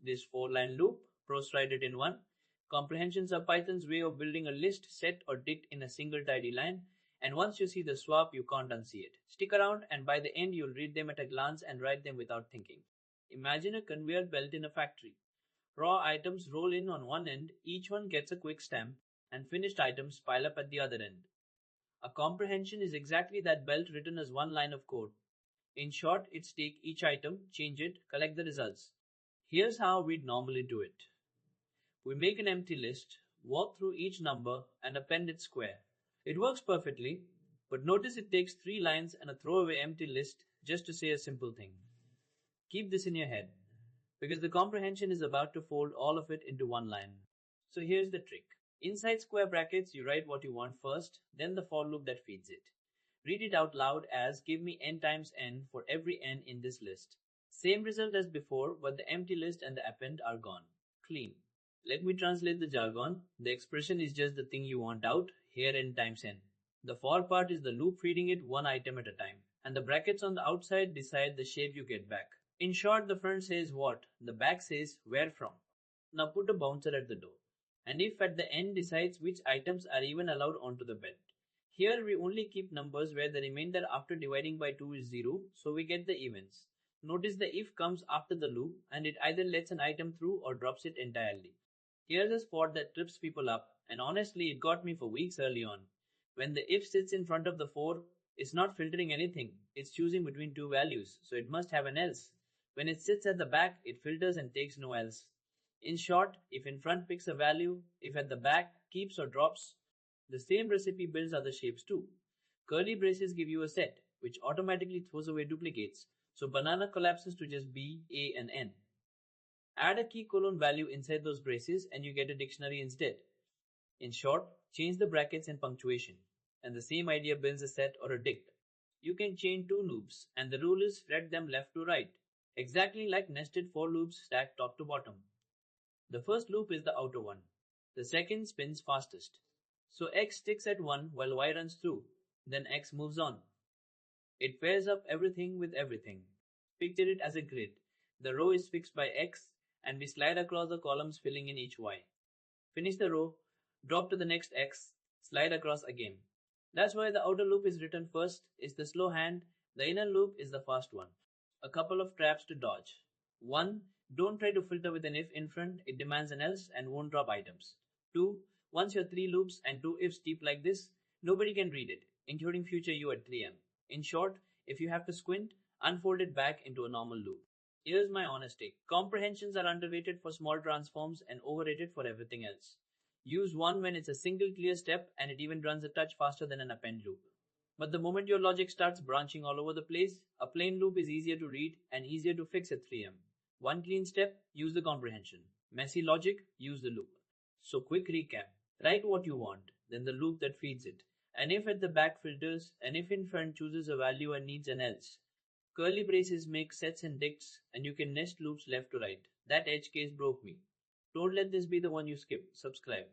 this 4-line loop. Pros write it in one. Comprehensions are Python's way of building a list, set, or dict in a single tidy line. And once you see the swap, you can't unsee it. Stick around, and by the end, you'll read them at a glance and write them without thinking. Imagine a conveyor belt in a factory. Raw items roll in on one end, each one gets a quick stamp, and finished items pile up at the other end. A comprehension is exactly that belt written as one line of code. In short, it's take each item, change it, collect the results. Here's how we'd normally do it. We make an empty list, walk through each number, and append it square. It works perfectly, but notice it takes 3 lines and a throwaway empty list just to say a simple thing. Keep this in your head, because the comprehension is about to fold all of it into one line. So here's the trick. Inside square brackets, you write what you want first, then the for loop that feeds it. Read it out loud as give me n times n for every n in this list. Same result as before, but the empty list and the append are gone. Clean. Let me translate the jargon. The expression is just the thing you want out, here n times n. The for part is the loop feeding it one item at a time, and the brackets on the outside decide the shape you get back. In short, the front says what, the back says where from. Now put a bouncer at the door, and if at the end decides which items are even allowed onto the belt. Here we only keep numbers where the remainder after dividing by 2 is 0, so we get the evens. Notice the if comes after the loop, and it either lets an item through or drops it entirely. Here's a spot that trips people up, and honestly it got me for weeks early on. When the if sits in front of the for, it's not filtering anything, it's choosing between 2 values, so it must have an else. When it sits at the back, it filters and takes no else. In short, if in front picks a value, if at the back keeps or drops. The same recipe builds other shapes too. Curly braces give you a set, which automatically throws away duplicates, so banana collapses to just B, A, and N. Add a key colon value inside those braces and you get a dictionary instead. In short, change the brackets and punctuation, and the same idea builds a set or a dict. You can chain 2 loops, and the rule is thread them left to right, exactly like nested for loops stacked top to bottom. The first loop is the outer one. The second spins fastest. So X sticks at 1 while Y runs through, then X moves on. It pairs up everything with everything. Picture it as a grid. The row is fixed by X, and we slide across the columns filling in each Y. Finish the row, drop to the next X, slide across again. That's why the outer loop is written first, is the slow hand, the inner loop is the fast one. A couple of traps to dodge. 1. Don't try to filter with an if in front, it demands an else and won't drop items. 2. Once your 3 loops and 2 ifs deep like this, nobody can read it, including future you at 3 am. In short, if you have to squint, unfold it back into a normal loop. Here's my honest take. Comprehensions are underrated for small transforms and overrated for everything else. Use one when it's a single clear step and it even runs a touch faster than an append loop. But the moment your logic starts branching all over the place, a plain loop is easier to read and easier to fix at 3 am. One clean step, use the comprehension. Messy logic, use the loop. So quick recap. Write what you want, then the loop that feeds it. An if at the back filters, an if in front chooses a value and needs an else. Curly braces make sets and dicts, and you can nest loops left to right. That edge case broke me. Don't let this be the one you skip. Subscribe.